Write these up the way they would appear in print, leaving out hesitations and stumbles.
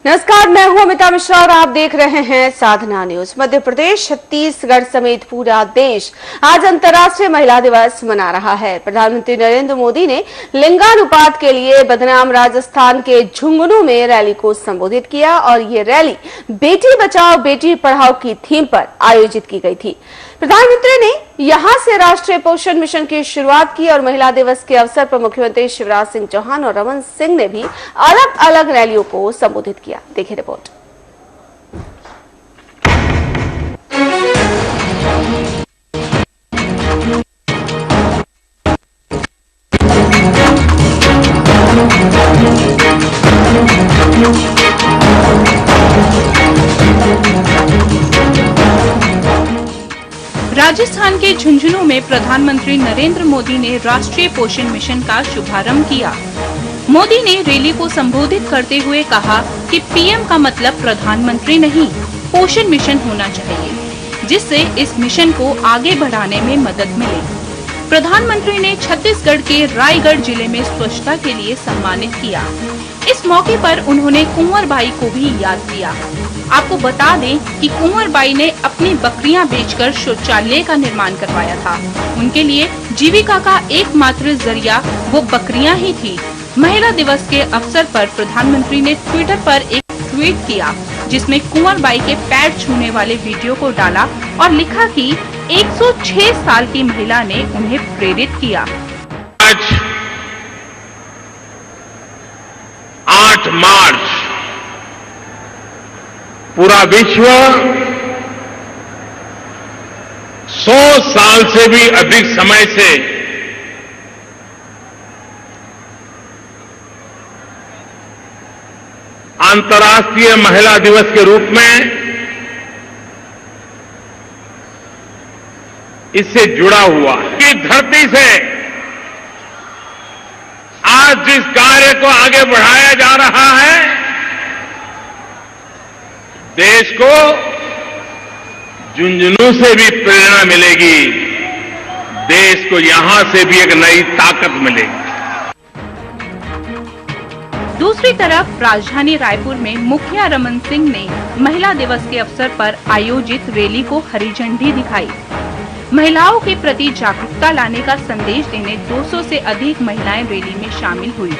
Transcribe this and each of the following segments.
नमस्कार, मैं हूं अमिता मिश्रा और आप देख रहे हैं साधना न्यूज। मध्य प्रदेश, छत्तीसगढ़ समेत पूरा देश आज अंतर्राष्ट्रीय महिला दिवस मना रहा है। प्रधानमंत्री नरेंद्र मोदी ने लिंगानुपात के लिए बदनाम राजस्थान के झुंझुनू में रैली को संबोधित किया और ये रैली बेटी बचाओ बेटी पढ़ाओ की थीम पर आयोजित की गई थी। प्रधानमंत्री ने यहां से राष्ट्रीय पोषण मिशन की शुरुआत की और महिला दिवस के अवसर पर मुख्यमंत्री शिवराज सिंह चौहान और रमन सिंह ने भी अलग अलग रैलियों को संबोधित किया। देखिए रिपोर्ट। राजस्थान के झुंझुनू में प्रधानमंत्री नरेंद्र मोदी ने राष्ट्रीय पोषण मिशन का शुभारंभ किया। मोदी ने रैली को संबोधित करते हुए कहा कि पीएम का मतलब प्रधानमंत्री नहीं, पोषण मिशन होना चाहिए, जिससे इस मिशन को आगे बढ़ाने में मदद मिले। प्रधानमंत्री ने छत्तीसगढ़ के रायगढ़ जिले में स्वच्छता के लिए सम्मानित किया। इस मौके पर उन्होंने कुंवर बाई को भी याद किया। आपको बता दें कि कुंवर बाई ने अपनी बकरियां बेचकर शौचालय का निर्माण करवाया था। उनके लिए जीविका का एकमात्र जरिया वो बकरियां ही थी। महिला दिवस के अवसर पर प्रधानमंत्री ने ट्विटर पर एक ट्वीट किया, जिसमें कुंवर बाई के पैर छूने वाले वीडियो को डाला और लिखा कि 106 साल की महिला ने उन्हें प्रेरित किया। आज 8 मार्च पूरा विश्व 100 साल से भी अधिक समय से अंतर्राष्ट्रीय महिला दिवस के रूप में इससे जुड़ा हुआ है। कि धरती से आज जिस कार्य को आगे बढ़ाया जा रहा है, देश को झुंझुनू से भी प्रेरणा मिलेगी, देश को यहां से भी एक नई ताकत मिलेगी। दूसरी तरफ राजधानी रायपुर में मुखिया रमन सिंह ने महिला दिवस के अवसर पर आयोजित रैली को हरी झंडी दिखाई। महिलाओं के प्रति जागरूकता लाने का संदेश देने 200 से अधिक महिलाएं रैली में शामिल हुई।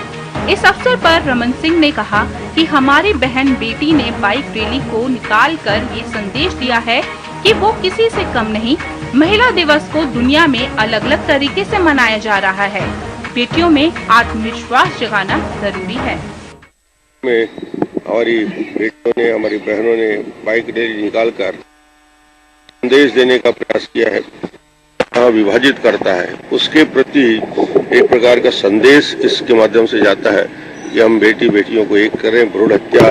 इस अवसर पर रमन सिंह ने कहा कि हमारी बहन बेटी ने बाइक रैली को निकालकर ये संदेश दिया है कि वो किसी से कम नहीं। महिला दिवस को दुनिया में अलग अलग तरीके से मनाया जा रहा है। बेटियों में आत्मविश्वास जगाना जरूरी है। हमारी बेटियों ने, हमारी बहनों ने बाइक रैली निकालकर संदेश देने का प्रयास किया है। विभाजित करता है, उसके प्रति एक प्रकार का संदेश इसके माध्यम से जाता है कि हम बेटियों को एक करें। भ्रूण हत्या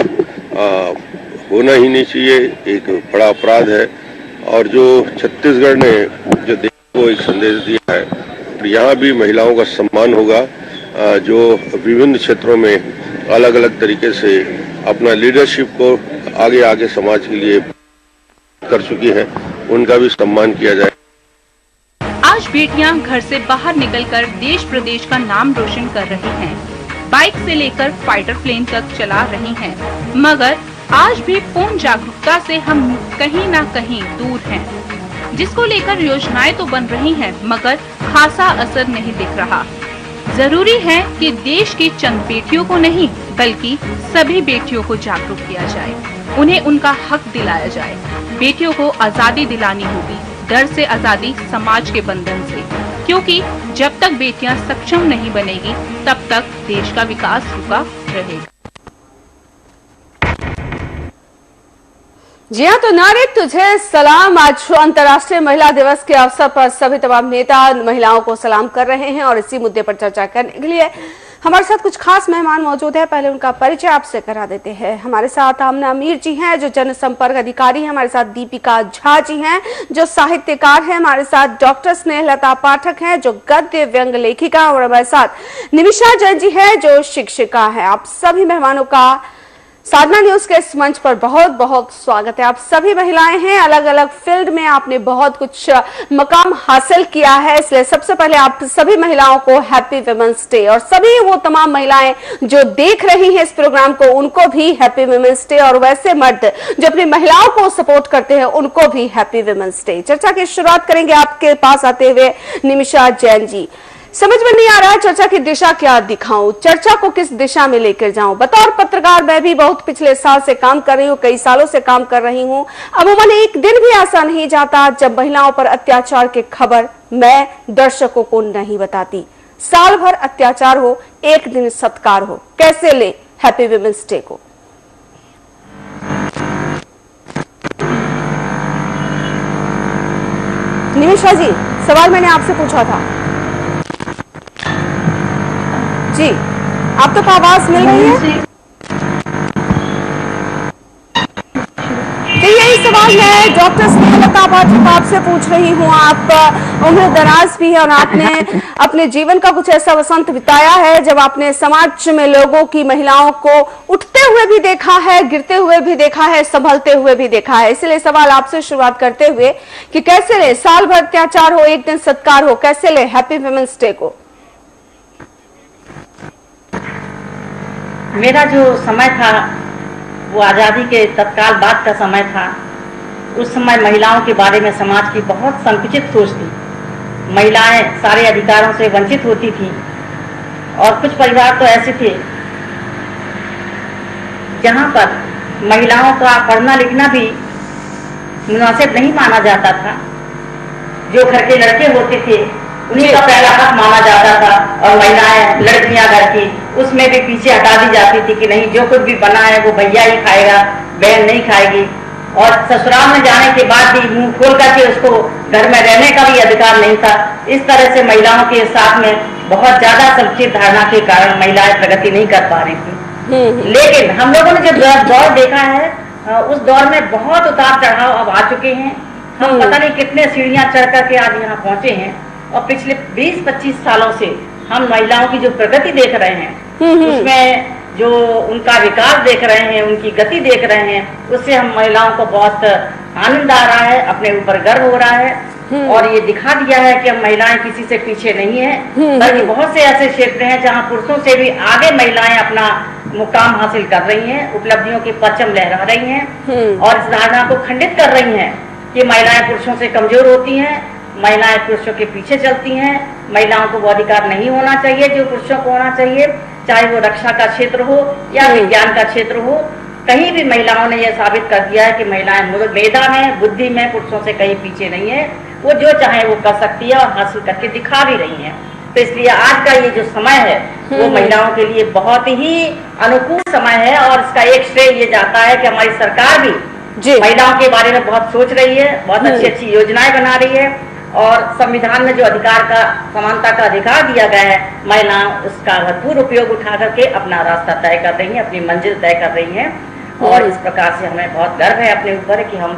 होना ही नहीं चाहिए, एक बड़ा अपराध है। और जो छत्तीसगढ़ ने जो देश को एक संदेश दिया है, यहाँ भी महिलाओं का सम्मान होगा, जो विभिन्न क्षेत्रों में अलग अलग तरीके से अपना लीडरशिप को आगे समाज के लिए कर चुकी हैं, उनका भी सम्मान किया जाए। आज बेटियां घर से बाहर निकलकर देश प्रदेश का नाम रोशन कर रही हैं। बाइक से लेकर फाइटर प्लेन तक चला रही हैं, मगर आज भी पूर्ण जागरूकता से हम कहीं ना कहीं दूर हैं। जिसको लेकर योजनाएं तो बन रही हैं, मगर खासा असर नहीं दिख रहा। जरूरी है कि देश की चंद बेटियों को नहीं, बल्कि सभी बेटियों को जागरूक किया जाए, उन्हें उनका हक दिलाया जाए। बेटियों को आजादी दिलानी होगी, डर से आजादी, समाज के बंधन से, क्योंकि जब तक बेटियां सक्षम नहीं बनेगी, तब तक देश का विकास रुका रहेगा। जी हाँ, तो नारे तुझे सलाम। आज अंतर्राष्ट्रीय महिला दिवस के अवसर पर सभी तमाम नेता महिलाओं को सलाम कर रहे हैं और इसी मुद्दे पर चर्चा करने के लिए हमारे साथ कुछ खास मेहमान मौजूद है। पहले उनका परिचय आपसे करा देते हैं। हमारे साथ आमना मीर जी हैं, जो जनसंपर्क अधिकारी हैं। हमारे साथ दीपिका झा जी हैं, जो साहित्यकार हैं। हमारे साथ डॉक्टर स्नेहलता पाठक हैं, जो गद्य व्यंग लेखिका। और हमारे साथ निमिषा जैन जी है, जो शिक्षिका है। आप सभी मेहमानों का साधना न्यूज के इस मंच पर बहुत बहुत स्वागत है। आप सभी महिलाएं हैं, अलग अलग फील्ड में आपने बहुत कुछ मकाम हासिल किया है, इसलिए सबसे पहले आप सभी महिलाओं को हैप्पी वुमेन्स डे, और सभी वो तमाम महिलाएं जो देख रही हैं इस प्रोग्राम को उनको भी हैप्पी वुमेन्स डे, और वैसे मर्द जो अपनी महिलाओं को सपोर्ट करते हैं उनको भी हैप्पी वुमेन्स डे। चर्चा की शुरुआत करेंगे आपके पास आते हुए निमिषा जैन जी। समझ में नहीं आ रहा है चर्चा की दिशा क्या दिखाऊं, चर्चा को किस दिशा में लेकर जाऊं। बतौर पत्रकार मैं भी बहुत पिछले साल से काम कर रही हूं, कई सालों से काम कर रही हूं। अमूमन एक दिन भी ऐसा नहीं जाता जब महिलाओं पर अत्याचार की खबर मैं दर्शकों को नहीं बताती। साल भर अत्याचार हो, एक दिन सत्कार हो, कैसे ले हैप्पी वुमेन्स डे को। निमिषा जी, सवाल मैंने आपसे पूछा था जी, आप तो आवाज मिल रही है? तो यही सवाल मैं डॉक्टर स्नेहलता पाठक आपसे पूछ रही हूँ। आप उम्र दराज भी है और आपने अपने जीवन का कुछ ऐसा वसंत बिताया है जब आपने समाज में लोगों की, महिलाओं को उठते हुए भी देखा है, गिरते हुए भी देखा है, संभलते हुए भी देखा है। इसलिए सवाल आपसे शुरुआत करते हुए कि कैसे ले, साल भर अत्याचार हो, एक दिन सत्कार हो, कैसे ले हैप्पी वुमेन्स डे को। मेरा जो समय था वो आज़ादी के तत्काल बाद का समय था। उस समय महिलाओं के बारे में समाज की बहुत संकुचित सोच थी। महिलाएं सारे अधिकारों से वंचित होती थी और कुछ परिवार तो ऐसे थे जहां पर महिलाओं का पढ़ना लिखना भी मुनासिब नहीं माना जाता था। जो घर के लड़के होते थे उन्हीं का पहला हक माना जाता था और महिलाएं, लड़कियां घर की उसमें भी पीछे हटा दी जाती थी कि नहीं, जो कुछ भी बना है वो भैया ही खाएगा, बहन नहीं खाएगी। और ससुराल में जाने के बाद भी मुंह खोल करके उसको घर में रहने का भी अधिकार नहीं था। इस तरह से महिलाओं के साथ में बहुत ज्यादा संकुचित धारणा के कारण महिलाएं प्रगति नहीं कर पा रही थी। लेकिन हम लोगों ने जो दौर देखा है उस दौर में बहुत उतार चढ़ाव अब आ चुके हैं। हम पता नहीं कितने सीढ़ियां चढ़ करके आज यहाँ पहुंचे हैं और पिछले 20-25 सालों से हम महिलाओं की जो प्रगति देख रहे हैं उसमें जो उनका विकास देख रहे हैं, उनकी गति देख रहे हैं, उससे हम महिलाओं को बहुत आनंद आ रहा है, अपने ऊपर गर्व हो रहा है और ये दिखा दिया है कि हम महिलाएं किसी से पीछे नहीं है, बल्कि बहुत से ऐसे क्षेत्र हैं जहां पुरुषों से भी आगे महिलाएं अपना मुकाम हासिल कर रही हैं, उपलब्धियों के परचम लहरा रही हैं और इस धारणा को खंडित कर रही हैं कि महिलाएं पुरुषों से कमजोर होती हैं, महिलाएं पुरुषों के पीछे चलती हैं, महिलाओं को वो अधिकार नहीं होना चाहिए जो पुरुषों को होना चाहिए, चाहे वो रक्षा का क्षेत्र हो या विज्ञान का क्षेत्र हो। कहीं भी महिलाओं ने यह साबित कर दिया है कि महिलाएं मेधा में, बुद्धि में पुरुषों से कहीं पीछे नहीं है, वो जो चाहे वो कर सकती है और हासिल करके दिखा भी रही है। तो इसलिए आज का ये जो समय है वो महिलाओं के लिए बहुत ही अनुकूल समय है और इसका एक श्रेय ये जाता है कि हमारी सरकार भी महिलाओं के बारे में बहुत सोच रही है, बहुत अच्छी अच्छी योजनाएं बना रही है और संविधान में जो अधिकार का, समानता का अधिकार दिया गया है, महिलाएं उसका भरपूर उपयोग उठा करके अपना रास्ता तय कर रही हैं, अपनी मंजिल तय कर रही हैं और इस प्रकार से हमें बहुत गर्व है अपने ऊपर कि हम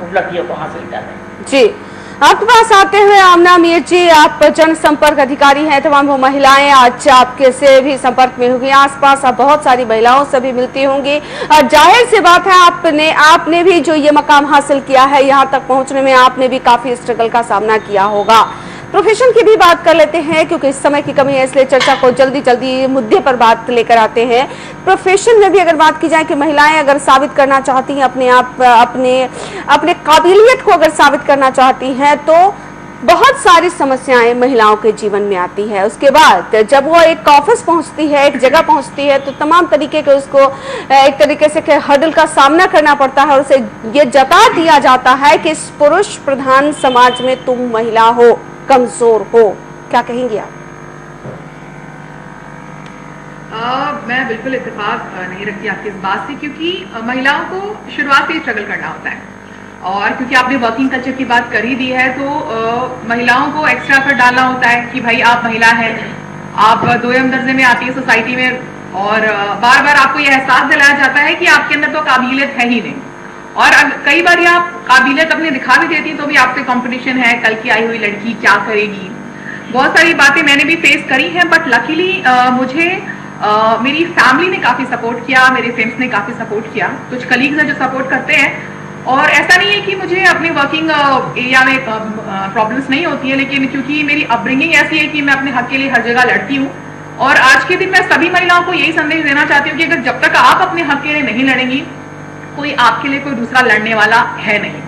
उपलब्धियों को हासिल कर रहे हैं। जी, आपके पास आते हुए आमना मीर जी, आप जनसंपर्क अधिकारी हैं, तमाम वो महिलाएं आज आपके से भी संपर्क में होंगी, आसपास आप बहुत सारी महिलाओं से भी मिलती होंगी और जाहिर सी बात है आपने भी जो ये मकाम हासिल किया है, यहाँ तक पहुंचने में आपने भी काफी स्ट्रगल का सामना किया होगा। प्रोफेशन की भी बात कर लेते हैं क्योंकि इस समय की कमी है, इसलिए चर्चा को जल्दी मुद्दे पर बात लेकर आते हैं। प्रोफेशन में भी अगर बात की जाए कि महिलाएं अगर साबित करना चाहती हैं अपने काबिलियत को अगर साबित करना चाहती हैं तो बहुत सारी समस्याएं महिलाओं के जीवन में आती है। उसके बाद जब वो एक ऑफिस पहुंचती है, एक जगह पहुंचती है तो तमाम तरीके के उसको एक तरीके से हर्डल का सामना करना पड़ता है और उसे ये जता दिया जाता है कि इस पुरुष प्रधान समाज में तुम महिला हो, कमजोर हो। क्या कहेंगे आप? मैं बिल्कुल इत्तेफाक नहीं रखती आपकी इस बात से, क्योंकि महिलाओं को शुरुआत से स्ट्रगल करना होता है और क्योंकि आपने वर्किंग कल्चर की बात कर ही दी है तो महिलाओं को एक्स्ट्रा एफर्ट डालना होता है कि भाई आप महिला हैं, आप दोयम दर्जे में आती है सोसाइटी में और बार बार आपको यह एहसास दिलाया जाता है कि आपके अंदर तो काबिलियत है ही नहीं और कई बार आप काबिलियत अपनी दिखा भी देती तो भी आपसे कंपटीशन है, कल की आई हुई लड़की क्या करेगी। बहुत सारी बातें मैंने भी फेस करी हैं बट लकीली मुझे मेरी फैमिली ने काफी सपोर्ट किया, मेरे फ्रेंड्स ने काफी सपोर्ट किया, कुछ कलीग्स हैं जो सपोर्ट करते हैं। और ऐसा नहीं है कि मुझे अपनी वर्किंग एरिया में प्रॉब्लम्स नहीं होती है, लेकिन क्योंकि मेरी अपब्रिंगिंग ऐसी है कि मैं अपने हक के लिए हर जगह लड़ती हूँ। और आज के दिन मैं सभी महिलाओं को यही संदेश देना चाहती हूँ कि अगर जब तक आप अपने हक के लिए नहीं लड़ेंगी, कोई आपके लिए कोई दूसरा लड़ने वाला है नहीं।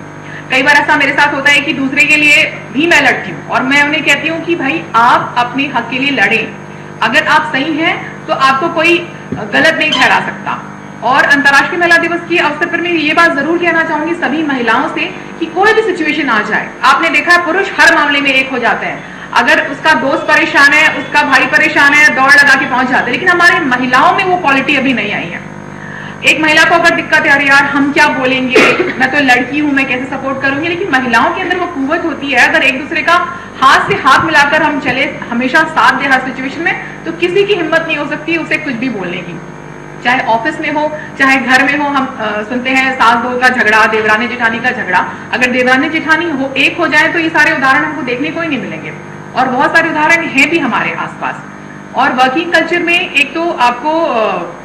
कई बार ऐसा मेरे साथ होता है कि दूसरे के लिए भी मैं लड़ती हूँ और मैं उन्हें कहती हूँ कि भाई आप अपने हक के लिए लड़ें, अगर आप सही हैं तो आपको कोई गलत नहीं ठहरा सकता। और अंतर्राष्ट्रीय महिला दिवस के अवसर पर मैं ये बात जरूर कहना चाहूंगी सभी महिलाओं से कि कोई भी सिचुएशन आ जाए, आपने देखा है पुरुष हर मामले में एक हो जाते हैं, अगर उसका दोस्त परेशान है, उसका भाई परेशान है, दौड़ लगा के पहुंच जाते हैं, लेकिन हमारी महिलाओं में वो क्वालिटी अभी नहीं आई है। एक महिला को अगर दिक्कत है, अरे यार हम क्या बोलेंगे, मैं तो लड़की हूं, मैं कैसे सपोर्ट करूंगी, लेकिन महिलाओं के अंदर वो कुव्वत होती है, अगर एक दूसरे का हाथ से हाथ मिलाकर हम चले, हमेशा साथ दे हर सिचुएशन में, तो किसी की हिम्मत नहीं हो सकती उसे कुछ भी बोलने की, चाहे ऑफिस में हो चाहे घर में हो। हम सुनते हैं सास बहू का झगड़ा, देवरानी जेठानी का झगड़ा, अगर देवरानी जेठानी एक हो जाए तो ये सारे उदाहरण हमको देखने को ही नहीं मिलेंगे, और बहुत सारे उदाहरण हैं भी हमारे आसपास। और वर्किंग कल्चर में एक तो आपको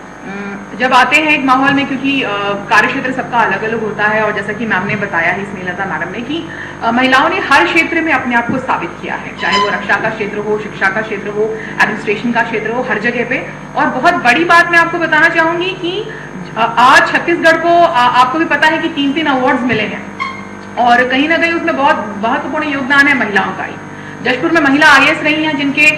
जब आते हैं एक माहौल में, क्योंकि कार्य क्षेत्र सबका अलग अलग होता है, और जैसा कि मैम ने बताया ही, स्नेहलता मैडम ने, कि महिलाओं ने हर क्षेत्र में अपने आप को साबित किया है, चाहे वो रक्षा का क्षेत्र हो, शिक्षा का क्षेत्र हो, एडमिनिस्ट्रेशन का क्षेत्र हो, हर जगह पे। और बहुत बड़ी बात मैं आपको बताना चाहूंगी कि आज छत्तीसगढ़ को आपको भी पता है कि 3-3 अवार्ड्स मिले हैं, और कहीं ना कहीं उसमें बहुत महत्वपूर्ण योगदान है महिलाओं का ही। जशपुर में महिला IAS रही हैं, जिनके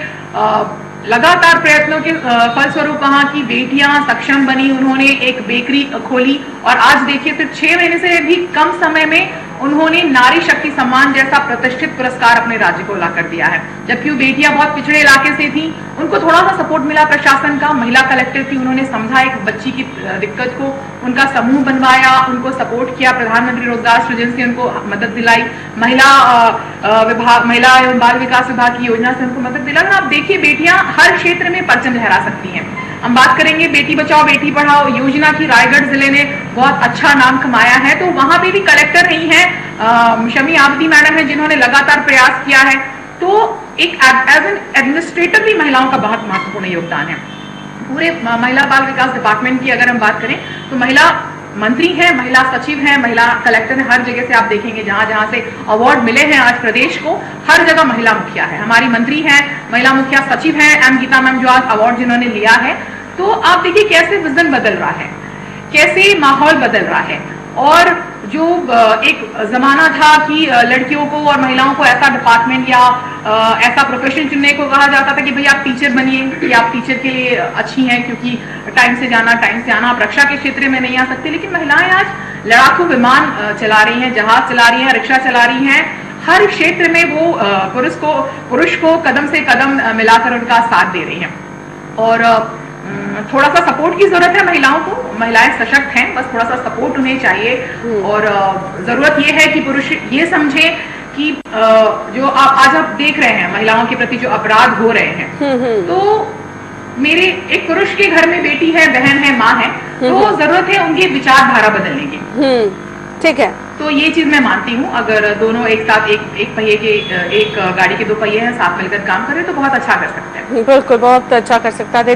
लगातार प्रयत्नों के फलस्वरूप वहां की बेटियां सक्षम बनी, उन्होंने एक बेकरी खोली, और आज देखिए सिर्फ 6 महीने से भी कम समय में उन्होंने नारी शक्ति सम्मान जैसा प्रतिष्ठित पुरस्कार अपने राज्य को ला कर दिया है। जबकि वो बेटियां बहुत पिछड़े इलाके से थी, उनको थोड़ा सा सपोर्ट मिला प्रशासन का, महिला कलेक्टर थी, उन्होंने समझा एक बच्ची की दिक्कत को, उनका समूह बनवाया, उनको सपोर्ट किया, प्रधानमंत्री रोजगार सृजन से उनको मदद दिलाई, महिला एवं बाल विकास विभाग की योजना से उनको मदद दिलाई। आप देखिए बेटियां हर क्षेत्र में परचम लहरा सकती हैं। हम बात करेंगे बेटी बचाओ बेटी पढ़ाओ योजना की, रायगढ़ जिले ने बहुत अच्छा नाम कमाया है, तो वहां पे भी कलेक्टर रही हैं शमी आबदी मैडम है, जिन्होंने लगातार प्रयास किया है। तो एक एज एन एडमिनिस्ट्रेटर भी महिलाओं का बहुत महत्वपूर्ण योगदान है। पूरे महिला बाल विकास डिपार्टमेंट की अगर हम बात करें तो महिला मंत्री हैं, महिला सचिव हैं, महिला कलेक्टर हैं, हर जगह से आप देखेंगे जहां जहां से अवार्ड मिले हैं आज प्रदेश को, हर जगह महिला मुखिया है, हमारी मंत्री हैं, महिला मुखिया सचिव हैं एम गीता मैम, जो आज अवार्ड जिन्होंने लिया है। तो आप देखिए कैसे विजन बदल रहा है, कैसे माहौल बदल रहा है। और जो एक जमाना था कि लड़कियों को और महिलाओं को ऐसा डिपार्टमेंट या ऐसा प्रोफेशन चुनने को कहा जाता था कि भाई आप टीचर बनिए, कि आप टीचर के लिए अच्छी हैं क्योंकि टाइम से जाना टाइम से आना, आप रक्षा के क्षेत्र में नहीं आ सकते। लेकिन महिलाएं आज लड़ाकू विमान चला रही हैं, जहाज चला रही हैं, रिक्शा चला रही हैं, हर क्षेत्र में वो पुरुष को कदम से कदम मिलाकर उनका साथ दे रही हैं। और थोड़ा सा सपोर्ट की जरूरत है महिलाओं को, महिलाएं सशक्त हैं, बस थोड़ा सा सपोर्ट उन्हें चाहिए। और जरूरत ये है कि पुरुष ये समझे कि जो आज आप देख रहे हैं महिलाओं के प्रति जो अपराध हो रहे हैं, तो मेरे एक पुरुष के घर में बेटी है, बहन है, माँ है, तो जरूरत है उनकी विचारधारा बदलने की। ठीक है, तो ये चीज मैं मानती हूँ, अगर दोनों एक साथ एक पहिए के, एक गाड़ी के 2 पहिए हैं, साथ मिलकर काम करें तो बहुत अच्छा कर सकते हैं। बिल्कुल, बहुत अच्छा कर सकता है।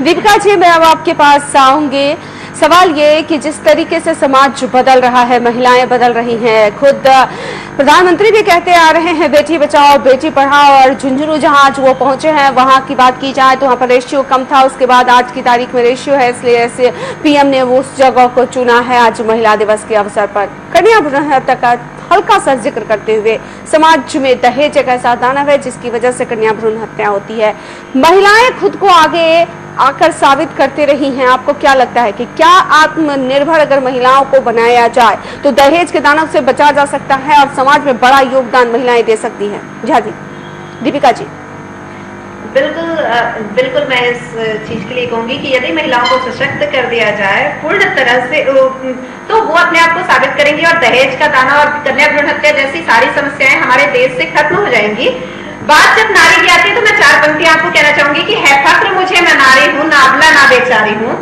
दीपिका जी, मैं अब आपके पास आऊंगी। सवाल ये कि जिस तरीके से समाज बदल रहा है, महिलाएं बदल रही हैं, खुद प्रधानमंत्री भी कहते आ रहे हैं बेटी बचाओ बेटी पढ़ाओ, और झुंझुनू जहां आज वो पहुंचे हैं वहां की बात की जाए तो वहां पर रेशियो कम था, उसके बाद आज की तारीख में रेशियो है, इसलिए ऐसे PM ने उस जगह को चुना है आज महिला दिवस के अवसर पर। कन्या भ्रूण हत्या का हल्का सा जिक्र करते हुए, समाज में दहेज एक ऐसा दानव है जिसकी वजह से कन्या भ्रूण हत्या होती है। महिलाएं खुद को आगे आकर साबित करते रही हैं। आपको क्या लगता है कि क्या आत्मनिर्भर अगर महिलाओं को बनाया जाए तो दहेज के दानव से बचा जा सकता है और समाज में बड़ा योगदान महिलाएं दे सकती हैं? जी दीपिका जी। बिल्कुल मैं इस चीज के लिए कहूंगी कि यदि महिलाओं को सशक्त कर दिया जाए पूर्ण तरह से, तो वो अपने आप को साबित करेंगी और दहेज का दाना और कन्या भ्रूण हत्या जैसी सारी समस्याएं हमारे देश से खत्म हो जाएंगी। बात जब नारी की आती है तो मैं 4 पंक्तियां आपको कहना चाहूंगी कि है फक्र मुझे मैं नारी हूँ, ना अबला ना बेचारी हूँ।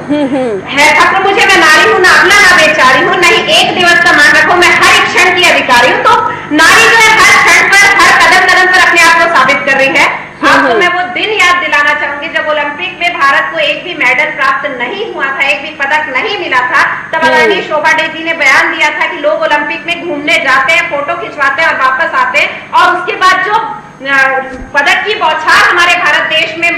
है फक्र मुझे मैं नारी हूँ, ना अबला ना बेचारी हूँ, नहीं एक दिवस का मान रखो मैं हर एक क्षण की अधिकारी हूँ। तो नारी जो है हर क्षण पर, हर कदम कदम पर अपने आप को साबित कर रही है। आपको मैं वो दिन याद दिलाना चाहूंगी जब ओलंपिक में भारत को एक जो पदक की बौछार हमारे भारत देश में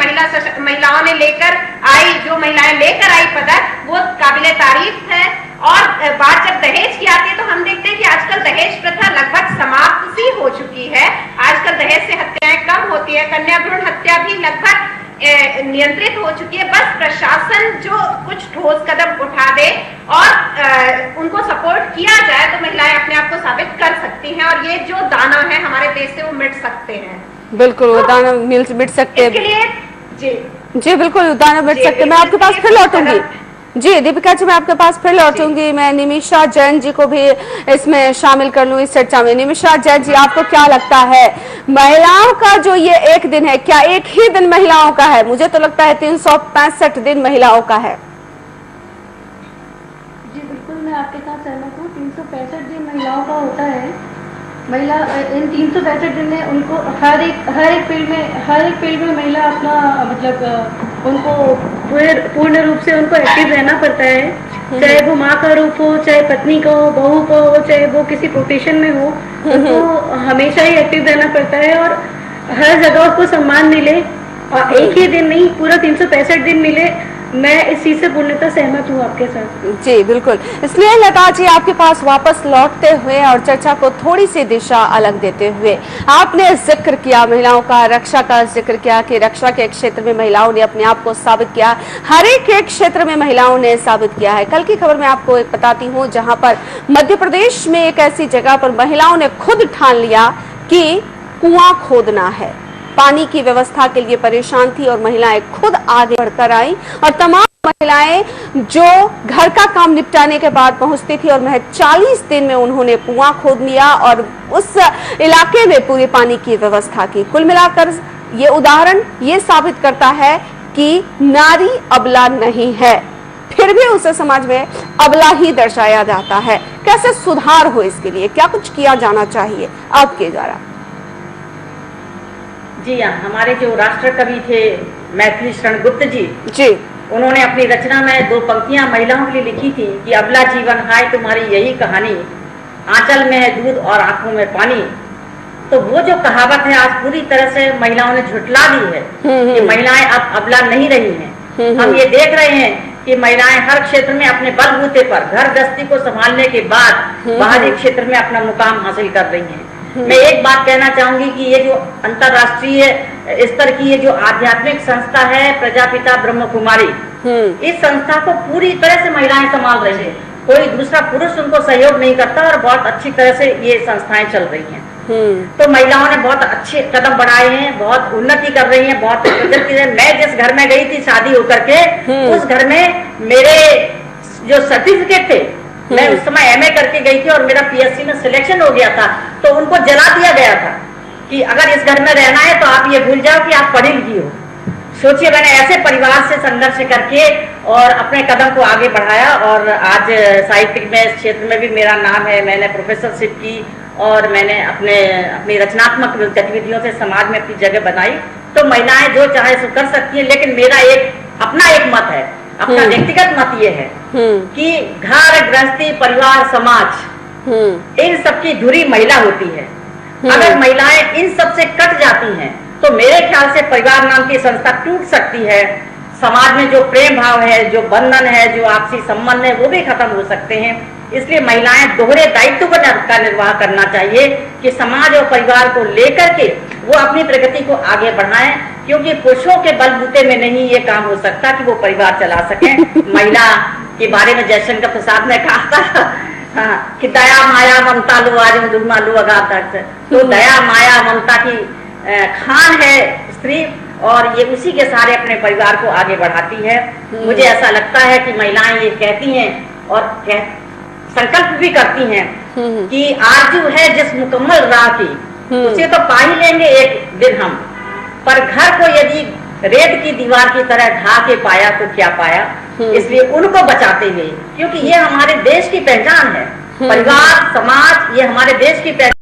महिलाओं ने लेकर आई, जो महिलाएं लेकर आई पदक, वो काबिले तारीफ है। और बात जब दहेज की आती है तो हम देखते हैं कि आजकल दहेज प्रथा लगभग समाप्त सी हो चुकी है। आजकल दहेज से हत्याएं कम होती है, कन्या भ्रूण हत्या भी लगभग नियंत्रित हो चुकी है। बस प्रशासन जो कुछ ठोस कदम उठा दे और उनको सपोर्ट किया जाए तो महिलाएं अपने आप को साबित कर सकती हैं और ये जो दाना है हमारे देश से वो मिट सकते हैं। बिल्कुल, वो दाना मिट सकते हैं। इसके लिए जी बिल्कुल, दाना मिट सकते हैं। मैं आपके पास फिर लौटूंगी। जी दीपिका जी, मैं आपके पास फिर लौटूंगी। मैं निमिषा जैन जी को भी इसमें शामिल कर लूं इस चर्चा में। निमिषा जैन जी, आपको क्या लगता है महिलाओं का जो ये एक दिन है, क्या एक ही दिन महिलाओं का है? मुझे तो लगता है 365 दिन महिलाओं का है। जी बिल्कुल, मैं आपके साथ सहमत हूँ। 365 दिन महिलाओं का होता है। महिला इन 365 दिन में उनको हर एक फील्ड में महिला अपना मतलब उनको पूर्ण रूप से उनको एक्टिव रहना पड़ता है। चाहे वो माँ का रूप हो, चाहे पत्नी का हो, बहू का हो, चाहे वो किसी प्रोफेशन में हो, उनको हमेशा ही एक्टिव रहना पड़ता है और हर जगह उसको सम्मान मिले। और एक ही दिन नहीं, पूरा 365 दिन मिले। मैं इस चीज से पूर्णतः सहमत हूँ आपके साथ। जी बिल्कुल। इसलिए लता जी, आपके पास वापस लौटते हुए और चर्चा को थोड़ी सी दिशा अलग देते हुए, आपने जिक्र किया महिलाओं का, रक्षा का जिक्र किया कि रक्षा के क्षेत्र में महिलाओं ने अपने आप को साबित किया। हर एक क्षेत्र में महिलाओं ने साबित किया है। कल की खबर मैं आपको एक बताती हूँ, जहां पर मध्य प्रदेश में एक ऐसी जगह पर महिलाओं ने खुद ठान लिया कि कुआं खोदना है। पानी की व्यवस्था के लिए परेशान थी और महिलाएं खुद आगे बढ़कर आई और तमाम महिलाएं जो घर का काम निपटाने के बाद पहुंचती थी और महज 40 दिन में उन्होंने कुआं खोद लिया और उस इलाके में पूरे पानी की व्यवस्था की। कुल मिलाकर ये उदाहरण ये साबित करता है कि नारी अबला नहीं है, फिर भी उसे समाज में अबला ही दर्शाया जाता है। कैसे सुधार हो इसके लिए क्या कुछ किया जाना चाहिए आपके द्वारा? जी हाँ, हमारे जो राष्ट्र कवि थे मैथिली शरण गुप्त जी, उन्होंने अपनी रचना में 2 पंक्तियां महिलाओं के लिए लिखी थी कि अबला जीवन हाय तुम्हारी यही कहानी, आंचल में है दूध और आंखों में पानी। तो वो जो कहावत है आज पूरी तरह से महिलाओं ने झुठला दी है कि महिलाएं अब अबला नहीं रही हैं। हम ये देख रहे हैं कि महिलाएं हर क्षेत्र में अपने बलबूते पर घर गृहस्थी को संभालने के बाद बाहरी क्षेत्र में अपना मुकाम हासिल कर रही हैं। मैं एक बात कहना चाहूंगी कि ये जो अंतर्राष्ट्रीय स्तर की ये जो आध्यात्मिक संस्था है प्रजापिता ब्रह्म कुमारी, इस संस्था को पूरी तरह से महिलाएं संभाल रही है। कोई दूसरा पुरुष उनको सहयोग नहीं करता और बहुत अच्छी तरह से ये संस्थाएं चल रही हैं। तो महिलाओं ने बहुत अच्छे कदम बढ़ाए हैं, बहुत उन्नति कर रही हैं, बहुत प्रगति है। मैं जिस घर में गई थी शादी होकर के, उस घर में मेरे जो सर्टिफिकेट थे, मैं उस समय एमए करके गई थी और मेरा पीएससी में सिलेक्शन हो गया था, तो उनको जला दिया गया था कि अगर इस घर में रहना है तो आप ये भूल जाओ कि आप पढ़ी लिखी हो। सोचिए, मैंने ऐसे परिवार से संघर्ष करके और अपने कदम को आगे बढ़ाया और आज साहित्य में इस क्षेत्र में भी मेरा नाम है। मैंने प्रोफेसरशिप की और मैंने अपनी रचनात्मक गतिविधियों से समाज में अपनी जगह बनाई। तो महिलाएं जो चाहे सो कर सकती है, लेकिन मेरा अपना एक मत है, अपना व्यक्तिगत मत ये है कि घर गृहस्थी परिवार समाज इन सबकी धुरी महिला होती है। अगर महिलाएं इन सब से कट जाती हैं तो मेरे ख्याल से परिवार नाम की संस्था टूट सकती है। समाज में जो प्रेम भाव है, जो बंधन है, जो आपसी संबंध है, वो भी खत्म हो सकते हैं। इसलिए महिलाएं दोहरे दायित्व का निर्वाह करना चाहिए कि समाज और परिवार को लेकर के वो अपनी प्रगति को आगे बढ़ाएं, क्योंकि पुरुषों के बलबूते में नहीं ये काम हो सकता कि वो परिवार चला सके। महिला के बारे में जयशंकर प्रसाद ने कहा था कि दया माया ममता लो आज मधुमा लो अगा तक। तो दया माया ममता की खान है स्त्री और ये उसी के सारे अपने परिवार को आगे बढ़ाती है। मुझे ऐसा लगता है कि महिलाएं ये कहती हैं और संकल्प भी करती हैं कि आरजू है जिस मुकम्मल राह की, उसे तो पा ही लेंगे एक दिन हम, पर घर को यदि रेत की दीवार की तरह ढा के पाया तो क्या पाया। इसलिए उनको बचाते हुए, क्योंकि ये हमारे देश की पहचान है, परिवार समाज ये हमारे देश की पहचान